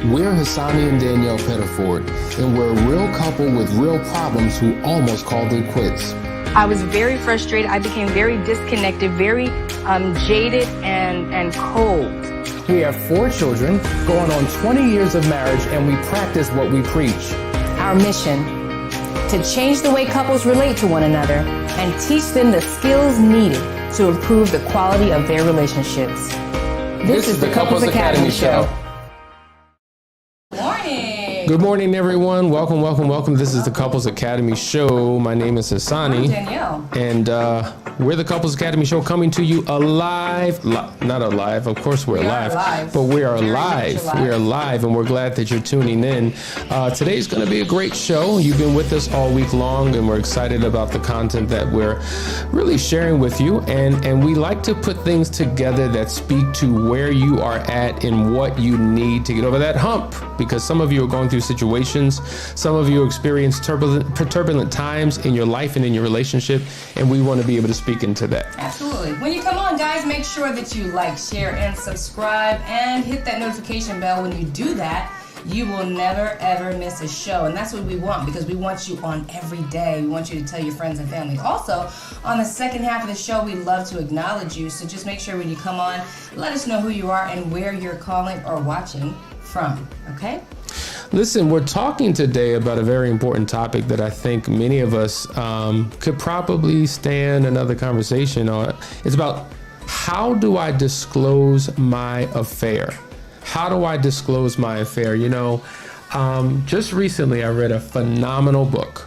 We're Hassani and Danielle Pettiford, and we're a real couple with real problems who almost called it quits. I was very frustrated. I became very disconnected, very jaded and cold. We have 4 children, going on 20 years of marriage, and we practice what we preach. Our mission, to change the way couples relate to one another and teach them the skills needed to improve the quality of their relationships. This is the Couples Academy Show. Good morning, everyone. Welcome. This is the Couples Academy Show. My name is Hassani. I'm Danielle. And we're the Couples Academy Show coming to you alive. Not alive. Of course we're alive. But we are live. We are live, and we're glad that you're tuning in. Today's going to be a great show. You've been with us all week long, and we're excited about the content that we're really sharing with you. And we like to put things together that speak to where you are at and what you need to get over that hump. Because some of you are going through situations, some of you experience turbulent times in your life and in your relationship, and we want to be able to speak into that. Absolutely. When you come on, guys, make sure that you like, share, and subscribe, and hit that notification bell. When you do that, you will never, ever miss a show. And that's what we want, because we want you on every day. We want you to tell your friends and family. Also, on the second half of the show, we love to acknowledge you. So just make sure when you come on, let us know who you are and where you're calling or watching from, okay? Listen, we're talking today about a very important topic that I think many of us could probably stand another conversation on. It's about, how do I disclose my affair? How do I disclose my affair? You know, just recently I read a phenomenal book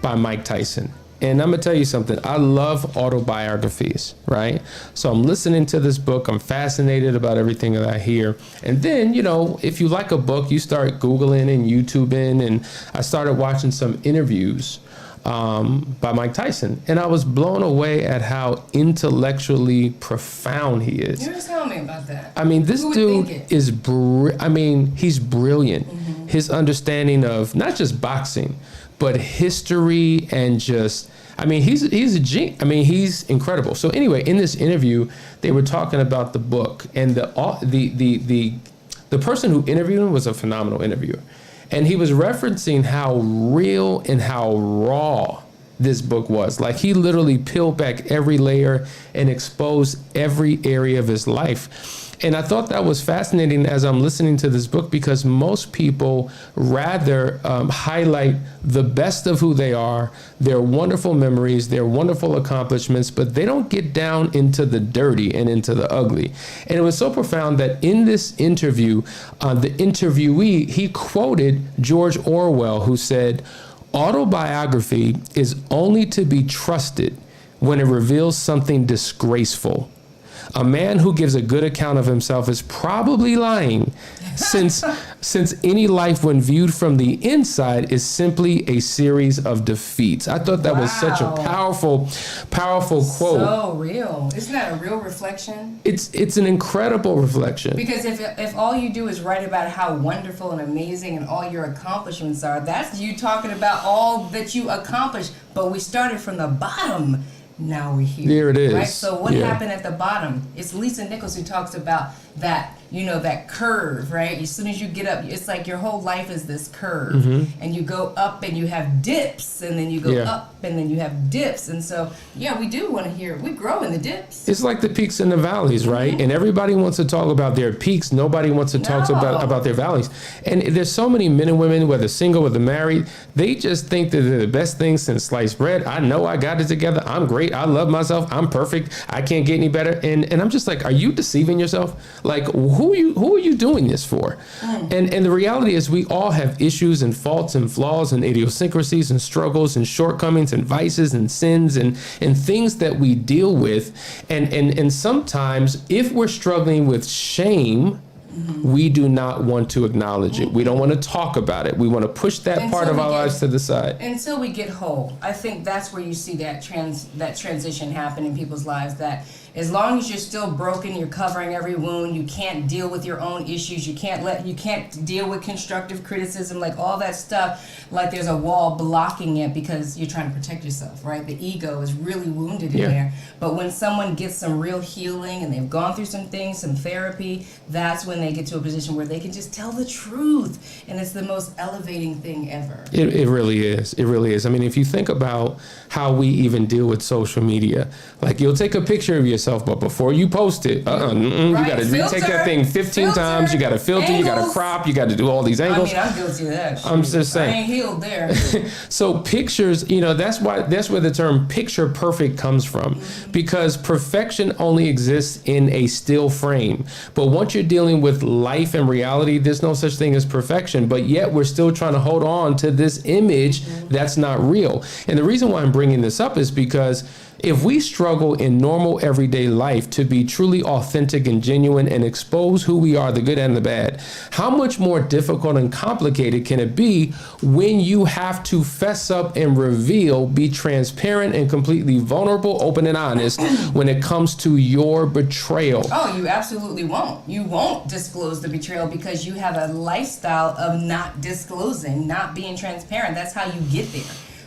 by Mike Tyson. And I'm gonna tell you something, I love autobiographies, right? So I'm listening to this book, I'm fascinated about everything that I hear. And then, you know, if you like a book, you start Googling and YouTubing, and I started watching some interviews by Mike Tyson. And I was blown away at how intellectually profound he is. You were telling me about that. I mean, this dude is, he's brilliant. Mm-hmm. His understanding of not just boxing, but history and just, he's a genius. He's incredible. So anyway, in this interview, they were talking about the book, and the person who interviewed him was a phenomenal interviewer. And he was referencing how real and how raw this book was. Like, he literally peeled back every layer and exposed every area of his life. And I thought that was fascinating as I'm listening to this book, because most people rather highlight the best of who they are, their wonderful memories, their wonderful accomplishments, but they don't get down into the dirty and into the ugly. And it was so profound that in this interview, the interviewee, he quoted George Orwell, who said, "Autobiography is only to be trusted when it reveals something disgraceful. A man who gives a good account of himself is probably lying, since any life when viewed from the inside is simply a series of defeats." I thought that was such a powerful quote. So real. Isn't that a real reflection? It's an incredible reflection. Because if all you do is write about how wonderful and amazing and all your accomplishments are, that's you talking about all that you accomplished. But we started from the bottom. Now we're here. There it is. Right? So what happened at the bottom? It's Lisa Nichols who talks about that, that curve, right? As soon as you get up, it's like your whole life is this curve. Mm-hmm. And you go up and you have dips, and then you go up and then you have dips. And so, we do want to hear, we grow in the dips. It's like the peaks and the valleys, right? Mm-hmm. And everybody wants to talk about their peaks. Nobody wants to talk about their valleys. And there's so many men and women, whether single, whether married, they just think that they're the best thing since sliced bread. I know I got it together. I'm great. I love myself. I'm perfect. I can't get any better. And I'm just like, are you deceiving yourself? Like, who are you doing this for? And the reality is, we all have issues and faults and flaws and idiosyncrasies and struggles and shortcomings and vices and sins and things that we deal with. And sometimes, if we're struggling with shame, we do not want to acknowledge it. We don't want to talk about it. We want to push that part of our lives to the side. Until we get whole. I think that's where you see that transition happen in people's lives, that As long as you're still broken, you're covering every wound, you can't deal with your own issues, you can't deal with constructive criticism, like all that stuff, like there's a wall blocking it because you're trying to protect yourself, right? The ego is really wounded in there. But when someone gets some real healing and they've gone through some things, some therapy, that's when they get to a position where they can just tell the truth. And it's the most elevating thing ever. It really is. It really is. I mean, if you think about how we even deal with social media, like you'll take a picture of yourself, but before you post it, you got to retake that thing 15 times. You got to filter, angles. You got to crop, you got to do all these angles. I mean, I'm guilty of that. I'm just saying. I ain't healed there. So pictures, that's where the term picture perfect comes from, because perfection only exists in a still frame. But once you're dealing with life and reality, there's no such thing as perfection. But yet we're still trying to hold on to this image that's not real. And the reason why I'm bringing this up is because if we struggle in normal everyday life to be truly authentic and genuine and expose who we are, the good and the bad, how much more difficult and complicated can it be when you have to fess up and reveal, be transparent and completely vulnerable, open and honest when it comes to your betrayal? Oh, you absolutely won't. You won't disclose the betrayal because you have a lifestyle of not disclosing, not being transparent. That's how you get there.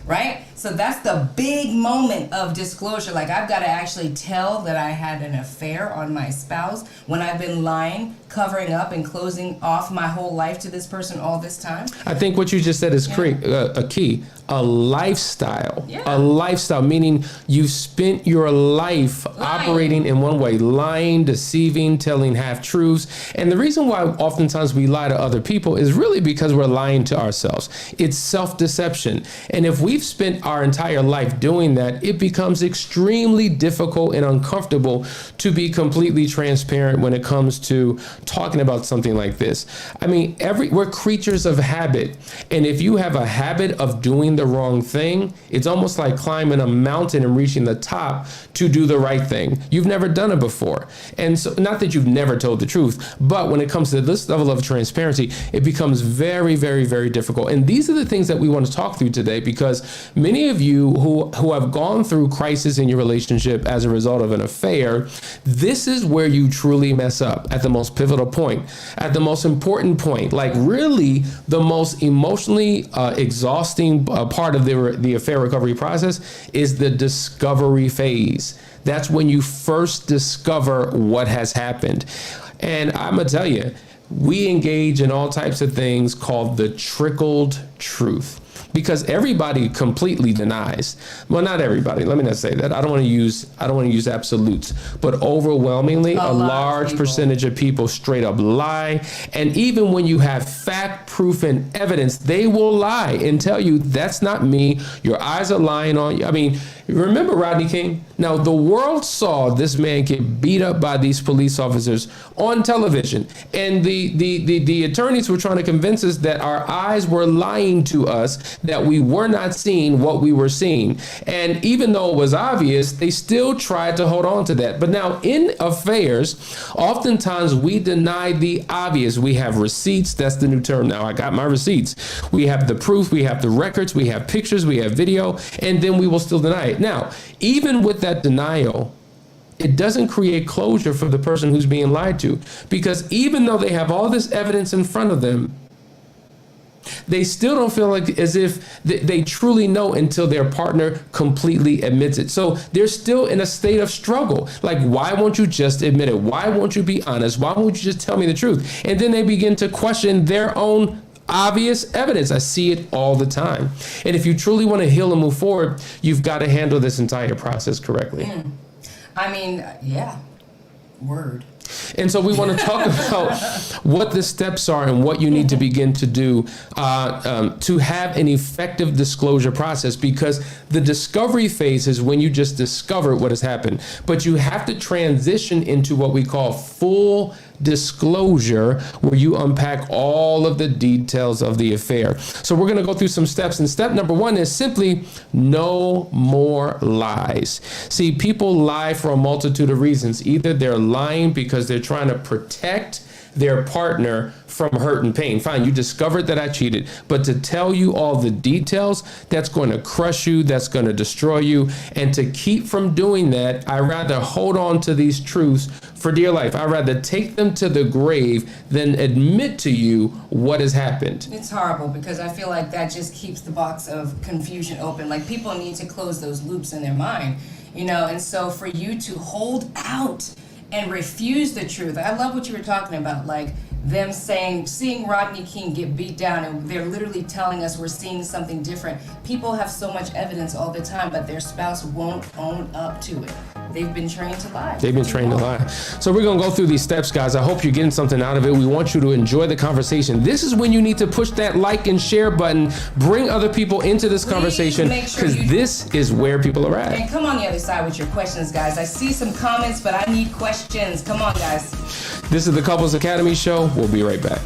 Right? So that's the big moment of disclosure. Like, I've got to actually tell that I had an affair on my spouse when I've been lying, covering up, and closing off my whole life to this person all this time. I think what you just said is a key. A lifestyle. A lifestyle, meaning you've spent your life operating in one way, lying, deceiving, telling half-truths. And the reason why oftentimes we lie to other people is really because we're lying to ourselves. It's self-deception. And if we've spent our entire life doing that, it becomes extremely difficult and uncomfortable to be completely transparent when it comes to talking about something like this. I mean, we're creatures of habit. And if you have a habit of doing the wrong thing, it's almost like climbing a mountain and reaching the top to do the right thing. You've never done it before. And so, not that you've never told the truth, but when it comes to this level of transparency, it becomes very, very, very difficult. And these are the things that we want to talk through today, because many of you who have gone through crisis in your relationship as a result of an affair, this is where you truly mess up, at the most pivotal point, at the most important point, like really the most emotionally exhausting part of the affair recovery process is the discovery phase. That's when you first discover what has happened. And I'm gonna tell you, we engage in all types of things called the trickled truth, because everybody completely denies. Well, not everybody. Let me not say that. I don't want to use absolutes, but overwhelmingly, a large percentage of people straight up lie. And even when you have fact, proof, and evidence, they will lie and tell you that's not me. Your eyes are lying on you. I mean, remember Rodney King? Now, the world saw this man get beat up by these police officers on television, and the attorneys were trying to convince us that our eyes were lying to us, that we were not seeing what we were seeing. And even though it was obvious, they still tried to hold on to that. But now in affairs, oftentimes we deny the obvious. We have receipts. That's the new term now. I got my receipts. We have the proof. We have the records. We have pictures. We have video. And then we will still deny it. Now, even with that denial, it doesn't create closure for the person who's being lied to, because even though they have all this evidence in front of them, they still don't feel like as if they truly know until their partner completely admits it. So they're still in a state of struggle. Like, why won't you just admit it? Why won't you be honest? Why won't you just tell me the truth? And then they begin to question their own obvious evidence. I see it all the time. And if you truly want to heal and move forward, you've got to handle this entire process correctly. I mean, yeah, word. And so we want to talk about what the steps are and what you need to begin to do to have an effective disclosure process, because the discovery phase is when you just discover what has happened. But you have to transition into what we call full Disclosure, where you unpack all of the details of the affair. So we're going to go through some steps. And step number 1 is simply no more lies. See, people lie for a multitude of reasons. Either they're lying because they're trying to protect their partner from hurt and pain. Fine, you discovered that I cheated, but to tell you all the details, that's going to crush you, that's going to destroy you. And to keep from doing that, I rather hold on to these truths for dear life. I'd rather take them to the grave than admit to you what has happened. It's horrible because I feel like that just keeps the box of confusion open. Like, people need to close those loops in their mind, you know, and so for you to hold out and refuse the truth. I love what you were talking about, like them seeing Rodney King get beat down, and they're literally telling us we're seeing something different. People have so much evidence all the time, but their spouse won't own up to it. They've been trained to lie. They've been trained to lie. So we're going to go through these steps, guys. I hope you're getting something out of it. We want you to enjoy the conversation. This is when you need to push that like and share button. Bring other people into this conversation, because this is where people are at. And come on the other side with your questions, guys. I see some comments, but I need questions. Come on, guys. This is the Couples Academy Show. We'll be right back.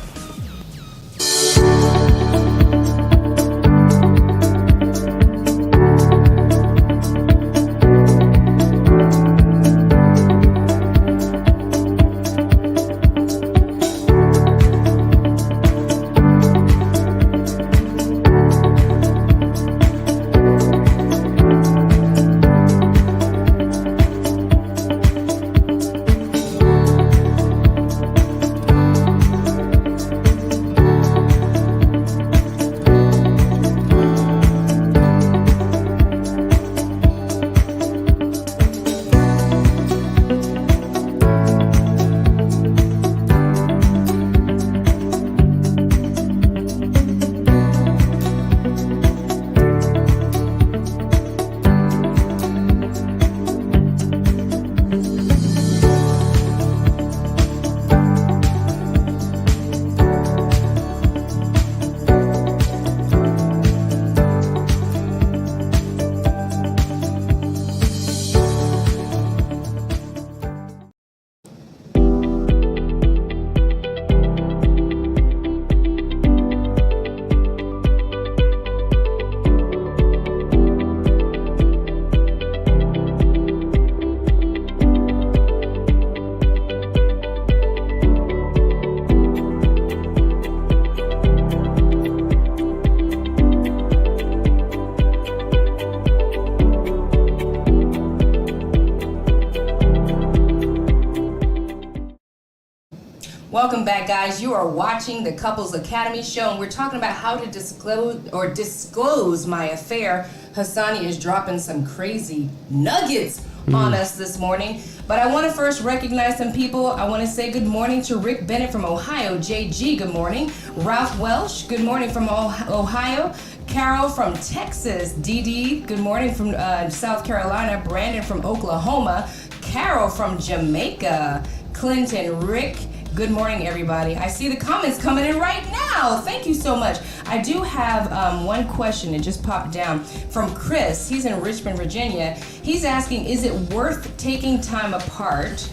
Welcome back, guys. You are watching the Couples Academy Show, and we're talking about how to disclose my affair. Hassani is dropping some crazy nuggets on us this morning. But I want to first recognize some people. I want to say good morning to Rick Bennett from Ohio. JG, good morning. Ralph Welsh, good morning from Ohio. Carol from Texas. Dee, good morning from South Carolina. Brandon from Oklahoma. Carol from Jamaica. Clinton, Rick, good morning, everybody. I see the comments coming in right now. Thank you so much. I do have one question. It just popped down from Chris. He's in Richmond, Virginia. He's asking, is it worth taking time apart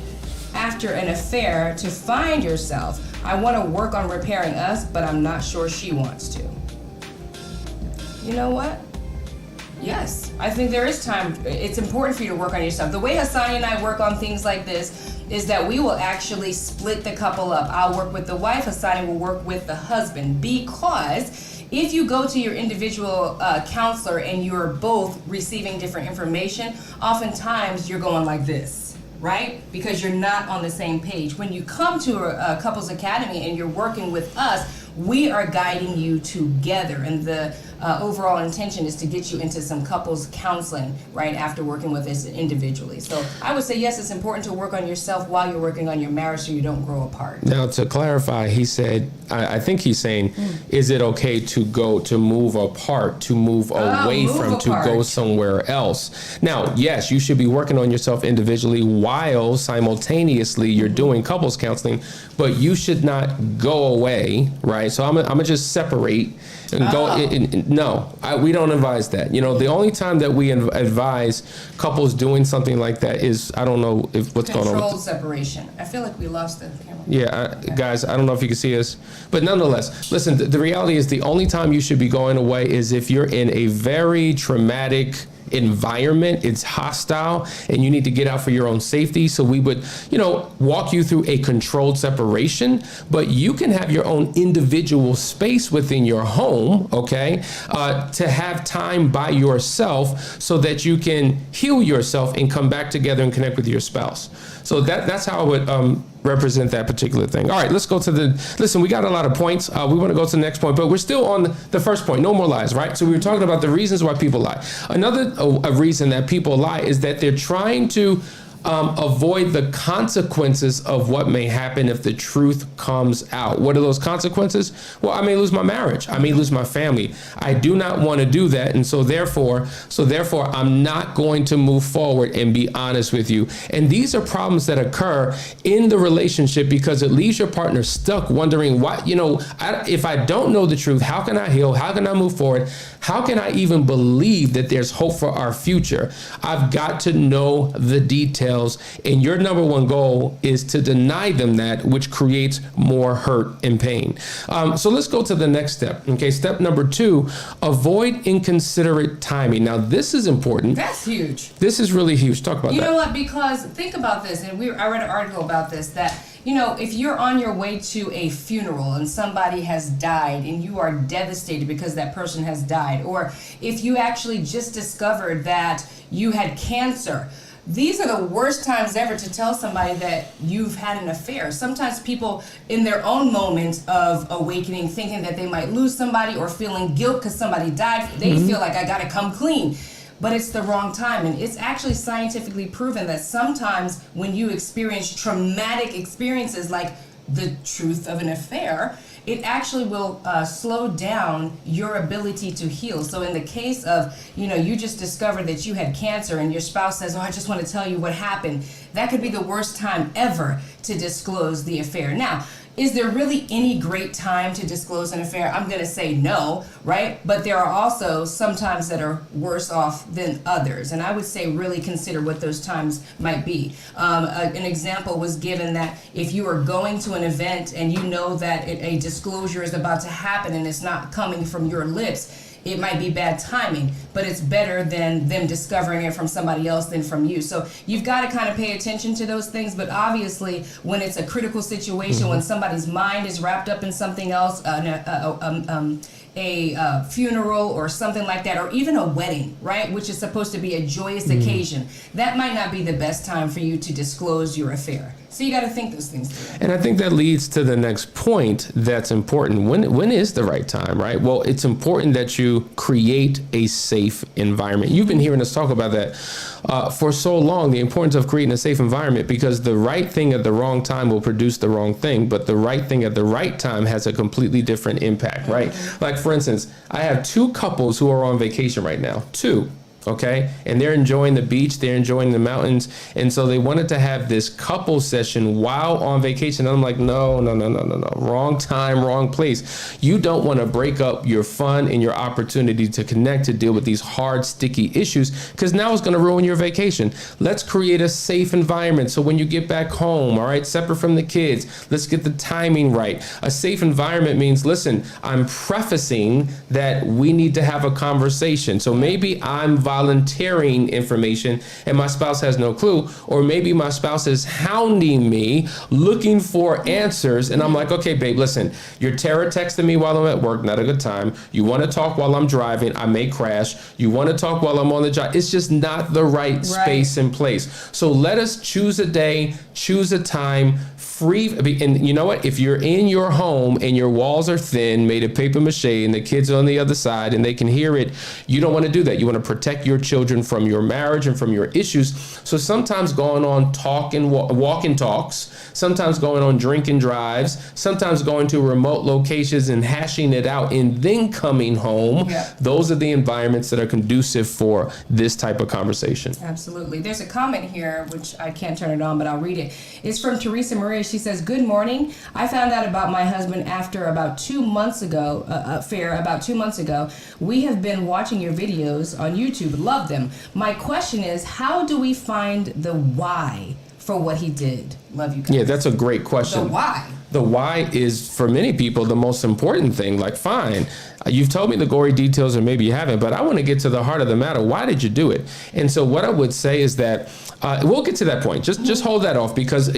after an affair to find yourself? I want to work on repairing us, but I'm not sure she wants to. You know what? Yes, I think there is time. It's important for you to work on yourself. The way Hassani and I work on things like this is that we will actually split the couple up. I'll work with the wife, Hassani will work with the husband, because if you go to your individual counselor and you're both receiving different information, oftentimes you're going like this, right? Because you're not on the same page. When you come to a Couples Academy and you're working with us, we are guiding you together, and the overall intention is to get you into some couples counseling right after working with us individually. So I would say yes, it's important to work on yourself while you're working on your marriage so you don't grow apart. Now, to clarify, he said, I think he's saying, is it okay to move apart, to move away from, to go somewhere else? Now, yes, you should be working on yourself individually while simultaneously you're doing couples counseling, but you should not go away, right? right? So I'm gonna just separate and go. No, we don't advise that. You know, the only time that we advise couples doing something like that is, I don't know if what's going on. Controlled separation. I feel like we lost the camera. Yeah, guys, I don't know if you can see us, but nonetheless, listen, the reality is the only time you should be going away is if you're in a very traumatic environment, it's hostile, and you need to get out for your own safety. So we would, walk you through a controlled separation, but you can have your own individual space within your home, okay, to have time by yourself so that you can heal yourself and come back together and connect with your spouse. So that's how I would represent that particular thing. All right, let's go to listen, we got a lot of points. We want to go to the next point, but we're still on the first point, no more lies, right? So we were talking about the reasons why people lie. Another a reason that people lie is that they're trying to avoid the consequences of what may happen if the truth comes out. What are those consequences? Well, I may lose my marriage. I may lose my family. I do not want to do that. And so therefore, I'm not going to move forward and be honest with you. And these are problems that occur in the relationship because it leaves your partner stuck wondering why, if I don't know the truth, how can I heal? How can I move forward? How can I even believe that there's hope for our future? I've got to know the details. And your number one goal is to deny them that, which creates more hurt and pain. So let's go to the next step. Okay, step number 2, avoid inconsiderate timing. Now, this is important. That's huge. This is really huge. Talk about that. You know what? Because think about this, and I read an article about this, that if you're on your way to a funeral and somebody has died and you are devastated because that person has died, or if you actually just discovered that you had cancer, these are the worst times ever to tell somebody that you've had an affair. Sometimes people, in their own moments of awakening, thinking that they might lose somebody or feeling guilt because somebody died, they feel like, I gotta come clean. But it's the wrong time. And it's actually scientifically proven that sometimes when you experience traumatic experiences like the truth of an affair, it actually will slow down your ability to heal. So in the case of, you just discovered that you had cancer and your spouse says, I just want to tell you what happened. That could be the worst time ever to disclose the affair. Now, is there really any great time to disclose an affair? I'm going to say no, right? But there are also some times that are worse off than others. And I would say really consider what those times might be. An example was given that if you are going to an event and you know that a disclosure is about to happen and it's not coming from your lips, it might be bad timing, but it's better than them discovering it from somebody else than from you. So you've got to kind of pay attention to those things, but obviously when it's a critical situation, when somebody's mind is wrapped up in something else, a funeral or something like that, or even a wedding, right, which is supposed to be a joyous occasion, that might not be the best time for you to disclose your affair. So you got to think those things through. And I think that leads to the next point that's important. When is the right time, right? Well, it's important that you create a safe environment. You've been hearing us talk about that for so long, the importance of creating a safe environment, because the right thing at the wrong time will produce the wrong thing, but the right thing at the right time has a completely different impact, right? Like, for instance, I have 2 couples who are on vacation right now, 2. Okay, and they're enjoying the beach, they're enjoying the mountains, and so they wanted to have this couple session while on vacation. And I'm like, no, wrong time, wrong place. You don't want to break up your fun and your opportunity to connect, to deal with these hard, sticky issues, because now it's going to ruin your vacation. Let's create a safe environment so when you get back home, all right, separate from the kids, let's get the timing right. A safe environment means, listen, I'm prefacing that we need to have a conversation. So maybe I'm volunteering information and my spouse has no clue, or maybe my spouse is hounding me looking for answers, and I'm like, okay, babe, listen, you're terror texting me while I'm at work, not a good time. You want to talk while I'm driving, I may crash. You want to talk while I'm on the job. It's just not the right space and place. So let us choose a day, choose a time, free. And you know what? If you're in your home and your walls are thin, made of paper mache, and the kids are on the other side and they can hear it, you don't want to do that. You want to protect protect your children from your marriage and from your issues. So sometimes going on walking talks, sometimes going on drinking drives, sometimes going to remote locations and hashing it out and then coming home. Yeah. Those are the environments that are conducive for this type of conversation. Absolutely. There's a comment here, which I can't turn it on, but I'll read it. It's from Teresa Maria. She says, "Good morning. I found out about my husband after about 2 months ago, affair about 2 months ago. We have been watching your videos on YouTube. Love them. My question is, how do we find the why for what he did? Love you guys." Yeah, that's a great question. The why. The why is, for many people, the most important thing. Like, fine, you've told me the gory details, or maybe you haven't, but I want to get to the heart of the matter. Why did you do it? And so what I would say is that we'll get to that point. Just hold that off, because,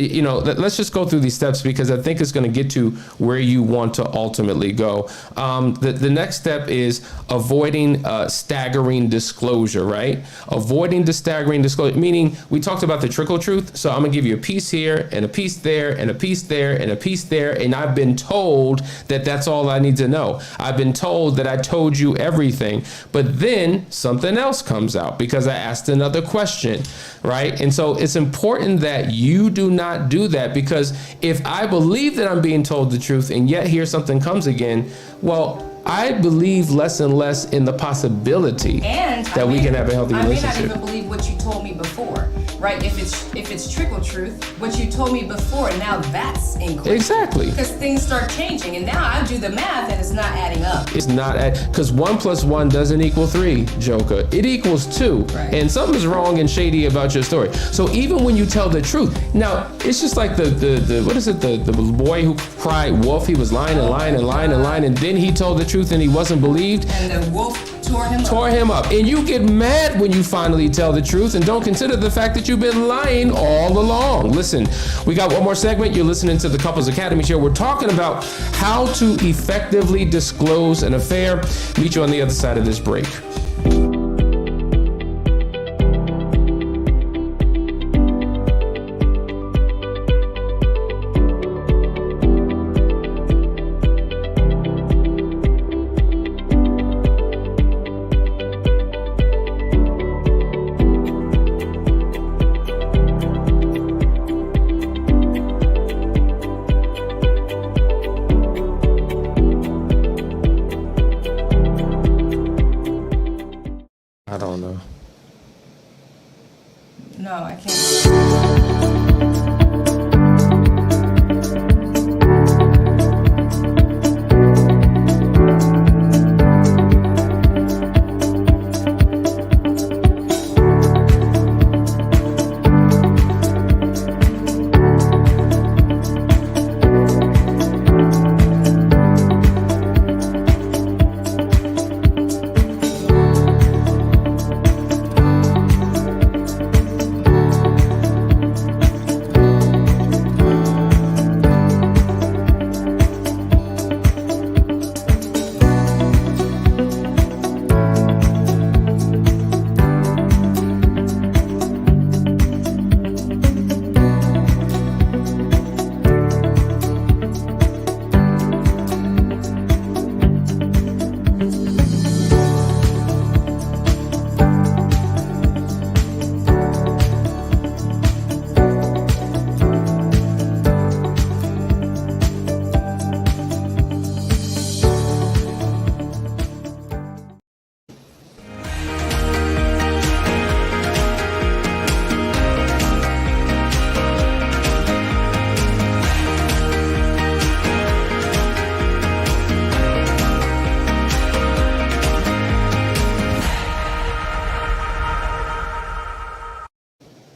let's just go through these steps, because I think it's going to get to where you want to ultimately go. The next step is avoiding staggering disclosure, right? Avoiding the staggering disclosure, meaning we talked about the trickle truth. So I'm going to give you a piece here and a piece there and a piece there and a piece there. And I've been told that that's all I need to know. I've been told that I told you everything. But then something else comes out because I asked another question, right? And so it's important that you do not do that, because if I believe that I'm being told the truth and yet here something comes again, well, I believe less and less in the possibility that we can have a healthy relationship. I may not even believe what you told me before, right? If it's trickle truth, what you told me before, now that's included. Exactly. Because things start changing, and now I do the math, and it's not adding up. It's not, because 1 + 1 doesn't equal 3, Joker. It equals 2. Right. And something's wrong and shady about your story. So even when you tell the truth, now it's just like the what is it? The boy who cried wolf. He was lying and lying and lying and lying, and then he told the truth and he wasn't believed. And the wolf tore him up. And you get mad when you finally tell the truth and don't consider the fact that you've been lying all along. Listen, we got one more segment. You're listening to the Couples Academy Show. We're talking about how to effectively disclose an affair. Meet you on the other side of this break. I don't know. No, I can't.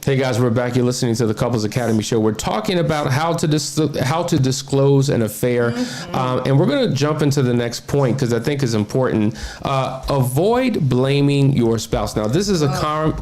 Hey guys, we're back. You're listening to the Couples Academy Show. We're talking about how to disclose an affair, and we're going to jump into the next point because I think is important. Avoid blaming your spouse. Now, this is a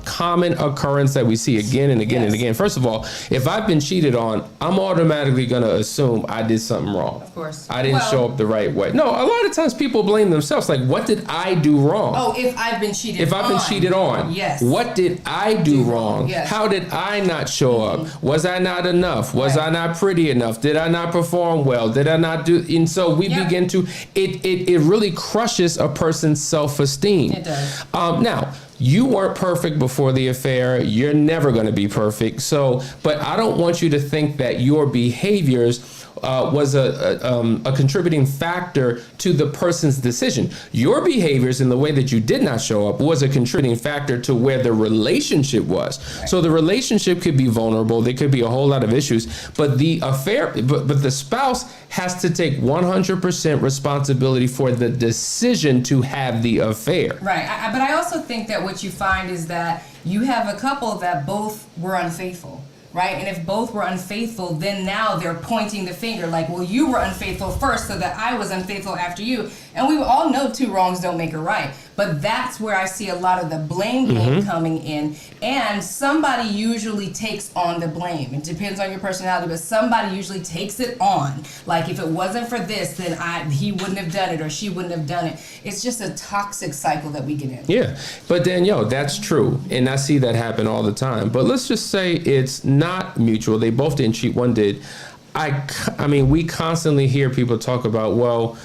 common occurrence that we see again and again and again. First of all, if I've been cheated on, I'm automatically going to assume I did something wrong. Of course. I didn't show up the right way. No, a lot of times people blame themselves. Like, what did I do wrong? Oh, if I've been cheated on. If I've been cheated on. Yes. What did I do wrong? Yes. How did I not show up? Was I not enough? Was I not pretty enough? Did I not perform well? Did I not do? And so we begin to, it really crushes a person's self-esteem. It does. Now, you weren't perfect before the affair. You're never going to be perfect. So, but I don't want you to think that your behaviors was a contributing factor to the person's decision. Your behaviors and the way that you did not show up was a contributing factor to where the relationship was. Right. So the relationship could be vulnerable. There could be a whole lot of issues, but the affair, but the spouse has to take 100% responsibility for the decision to have the affair. Right. But I also think that what you find is that you have a couple that both were unfaithful. Right? And if both were unfaithful, then now they're pointing the finger like, well, you were unfaithful first, so that I was unfaithful after you. And we all know two wrongs don't make a right. But that's where I see a lot of the blame game coming in. And somebody usually takes on the blame. It depends on your personality, but somebody usually takes it on. Like, if it wasn't for this, then he wouldn't have done it or she wouldn't have done it. It's just a toxic cycle that we get in. Yeah. But Danielle, that's true. And I see that happen all the time. But let's just say it's not mutual. They both didn't cheat. One did. I mean, we constantly hear people talk about, well,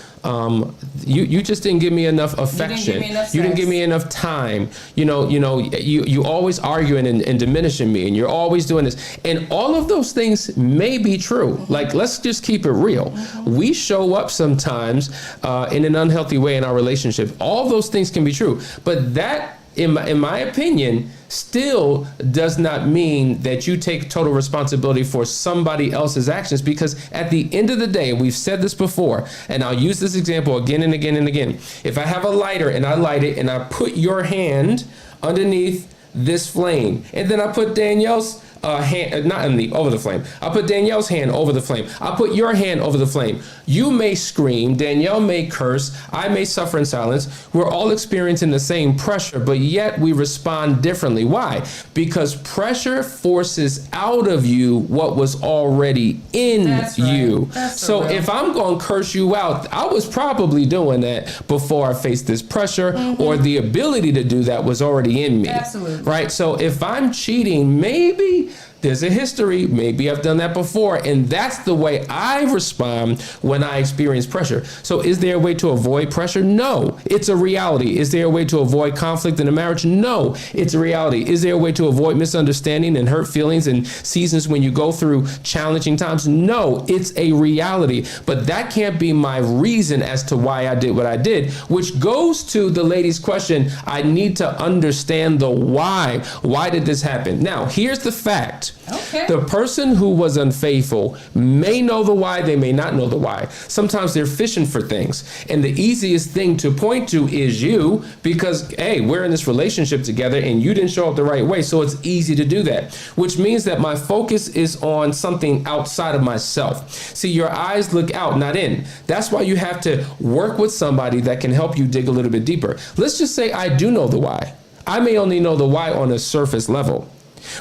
you just didn't give me enough affection. You didn't give me enough time. You always arguing and diminishing me, and you're always doing this. And all of those things may be true. Like, let's just keep it real. We show up sometimes in an unhealthy way in our relationship. All those things can be true. But that, in my opinion, still does not mean that you take total responsibility for somebody else's actions, because at the end of the day, we've said this before, and I'll use this example again and again and again. If I have a lighter and I light it and I put your hand underneath this flame, and then I put Danielle's hand, over the flame. I'll put Danielle's hand over the flame. I'll put your hand over the flame. You may scream, Danielle may curse, I may suffer in silence. We're all experiencing the same pressure, but yet we respond differently. Why? Because pressure forces out of you what was already in you. So if I'm going to curse you out, I was probably doing that before I faced this pressure, or the ability to do that was already in me. Absolutely. Right? So if I'm cheating, maybe there's a history. Maybe I've done that before. And that's the way I respond when I experience pressure. So is there a way to avoid pressure? No, it's a reality. Is there a way to avoid conflict in a marriage? No, it's a reality. Is there a way to avoid misunderstanding and hurt feelings and seasons when you go through challenging times? No, it's a reality. But that can't be my reason as to why I did what I did, which goes to the lady's question. I need to understand the why. Why did this happen? Now, here's the fact. Okay. The person who was unfaithful may know the why, they may not know the why. Sometimes they're fishing for things. And the easiest thing to point to is you, because, hey, we're in this relationship together and you didn't show up the right way. So it's easy to do that, which means that my focus is on something outside of myself. See, your eyes look out, not in. That's why you have to work with somebody that can help you dig a little bit deeper. Let's just say I do know the why. I may only know the why on a surface level.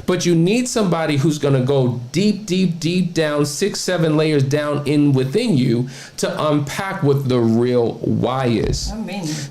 But you need somebody who's going to go deep, deep, deep down, 6-7 layers down in within you to unpack what the real why is.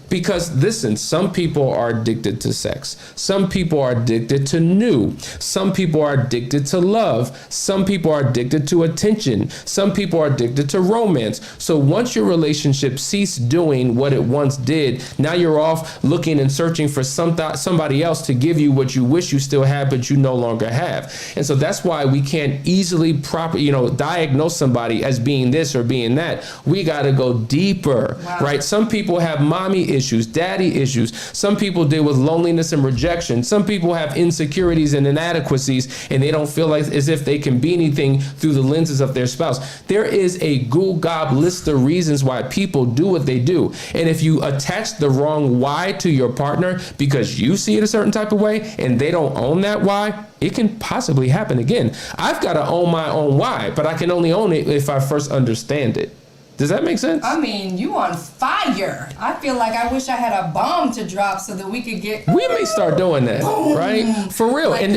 Because listen, some people are addicted to sex. Some people are addicted to new. Some people are addicted to love. Some people are addicted to attention. Some people are addicted to romance. So once your relationship ceased doing what it once did, now you're off looking and searching for somebody else to give you what you wish you still had, but you no longer have. And so that's why we can't easily diagnose somebody as being this or being that. We got to go deeper, right? Some people have mommy issues, daddy issues. Some people deal with loneliness and rejection. Some people have insecurities and inadequacies, and they don't feel like as if they can be anything through the lenses of their spouse. There is a ghoul gob list of reasons why people do what they do. And if you attach the wrong why to your partner because you see it a certain type of way and they don't own that why, it can possibly happen again. I've got to own my own why, but I can only own it if I first understand it. Does that make sense? I mean, you on fire. I feel like I wish I had a bomb to drop so that we could get... We may start doing that, right? For real. And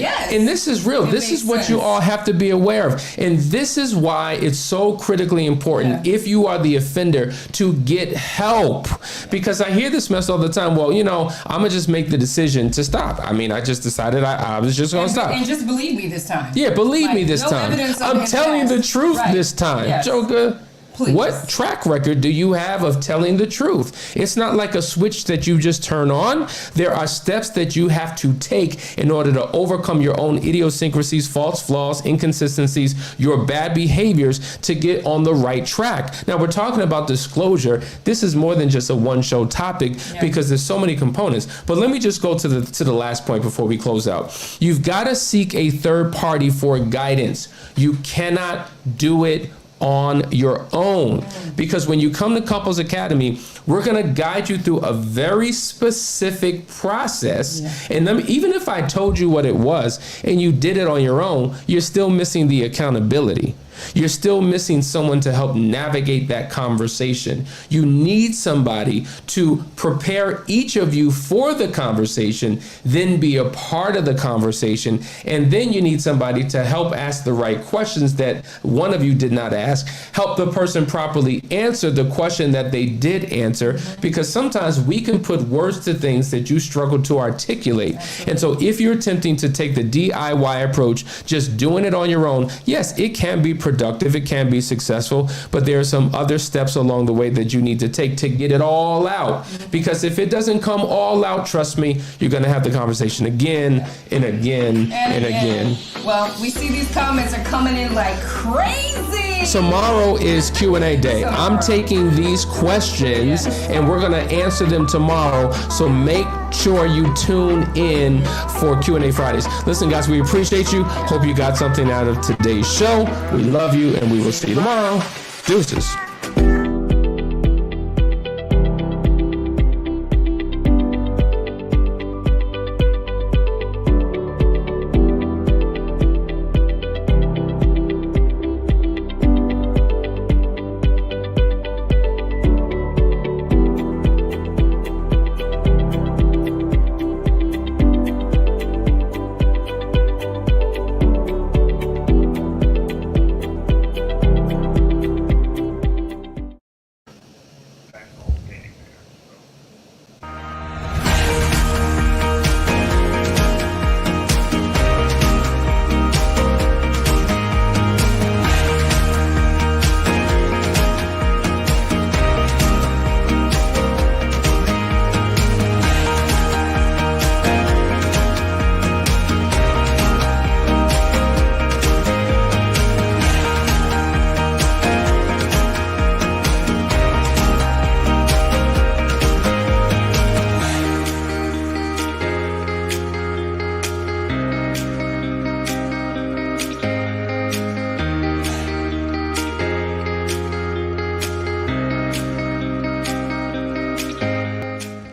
this is real. This is what you all have to be aware of. And this is why it's so critically important, if you are the offender, to get help. Because I hear this mess all the time. Well, I'm going to just make the decision to stop. I mean, I just decided I was just going to stop. And just believe me this time. Yeah, believe me this time. I'm telling you the truth this time. Joker. Please. What track record do you have of telling the truth? It's not like a switch that you just turn on. There are steps that you have to take in order to overcome your own idiosyncrasies, faults, flaws, inconsistencies, your bad behaviors to get on the right track. Now, we're talking about disclosure. This is more than just a one-show topic because there's so many components. But let me just go to the last point before we close out. You've got to seek a third party for guidance. You cannot do it on your own, because when you come to Couples Academy, we're going to guide you through a very specific process. And then, even if I told you what it was and you did it on your own, you're still missing the accountability. You're still missing someone to help navigate that conversation. You need somebody to prepare each of you for the conversation, then be a part of the conversation. And then you need somebody to help ask the right questions that one of you did not ask, help the person properly answer the question that they did answer, because sometimes we can put words to things that you struggle to articulate. And so if you're attempting to take the DIY approach, just doing it on your own, yes, it can be productive, it can be successful, but there are some other steps along the way that you need to take to get it all out. Because if it doesn't come all out, trust me, you're going to have the conversation again and again and again. Well, we see these comments are coming in like crazy. Tomorrow is Q&A day. I'm taking these questions and we're going to answer them tomorrow. So make sure you tune in for Q&A Fridays. Listen, guys, we appreciate you. Hope you got something out of today's show. We love you and we will see you tomorrow. Deuces.